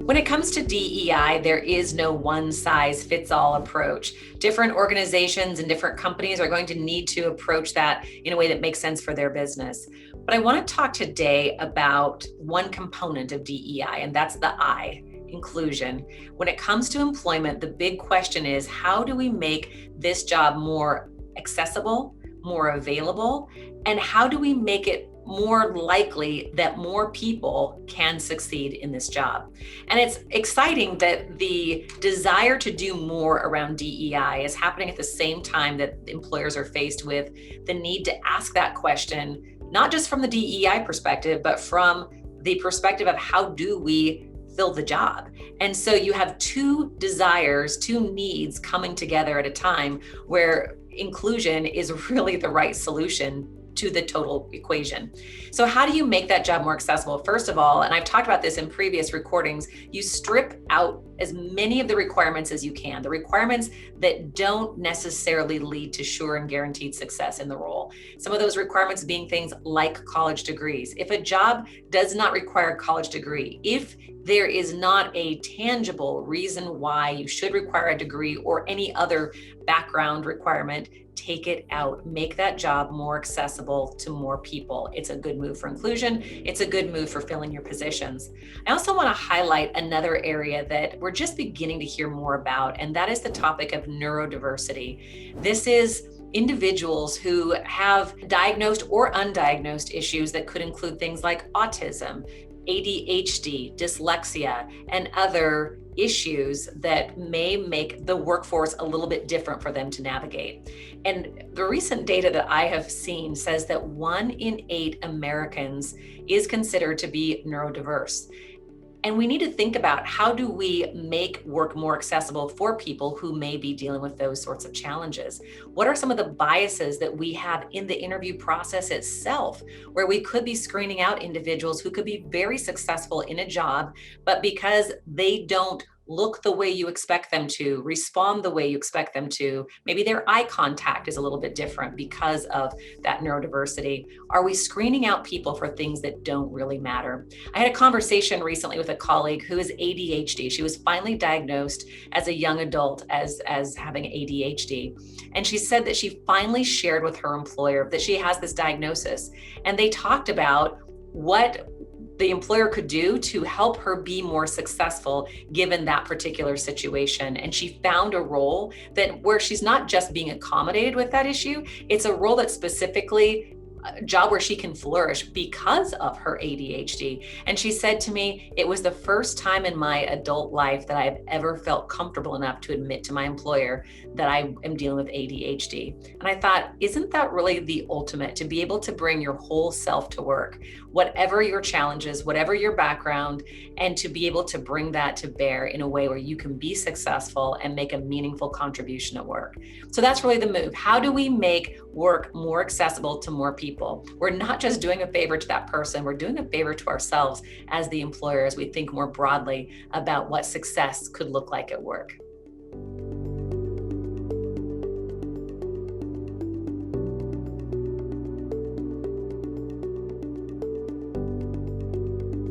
When it comes to DEI, there is no one size fits all approach. Different organizations and different companies are going to need to approach that in a way that makes sense for their business. But I want to talk today about one component of DEI, and that's the I, inclusion. When it comes to employment, the big question is, how do we make this job more accessible, more available, and how do we make it more likely that more people can succeed in this job? And it's exciting that the desire to do more around DEI is happening at the same time that employers are faced with the need to ask that question, not just from the DEI perspective, but from the perspective of how do we fill the job. And so you have two desires, two needs coming together at a time where inclusion is really the right solution to the total equation. So how do you make that job more accessible? First of all, and I've talked about this in previous recordings, you strip out as many of the requirements as you can, the requirements that don't necessarily lead to sure and guaranteed success in the role. Some of those requirements being things like college degrees. If a job does not require a college degree, if there is not a tangible reason why you should require a degree or any other background requirement, take it out. Make that job more accessible to more people. It's a good move for inclusion. It's a good move for filling your positions. I also want to highlight another area that we're just beginning to hear more about, and that is the topic of neurodiversity. This is individuals who have diagnosed or undiagnosed issues that could include things like autism, ADHD, dyslexia, and other issues that may make the workforce a little bit different for them to navigate. And the recent data that I have seen says that 1 in 8 Americans is considered to be neurodiverse. And we need to think about how do we make work more accessible for people who may be dealing with those sorts of challenges? What are some of the biases that we have in the interview process itself, where we could be screening out individuals who could be very successful in a job, but because they don't look the way you expect them to, respond the way you expect them to, maybe their eye contact is a little bit different because of that neurodiversity. Are we screening out people for things that don't really matter? I had a conversation recently with a colleague who is ADHD. She was finally diagnosed as a young adult as having ADHD. And she said that she finally shared with her employer that she has this diagnosis. And they talked about what the employer could do to help her be more successful given that particular situation. And she found a role that where she's not just being accommodated with that issue, it's a role that specifically a job where she can flourish because of her ADHD. And she said to me, it was the first time in my adult life that I've ever felt comfortable enough to admit to my employer that I am dealing with ADHD. And I thought, isn't that really the ultimate, to be able to bring your whole self to work, whatever your challenges, whatever your background, and to be able to bring that to bear in a way where you can be successful and make a meaningful contribution at work. So that's really the move. How do we make work more accessible to more people? We're not just doing a favor to that person, we're doing a favor to ourselves as the employer as we think more broadly about what success could look like at work.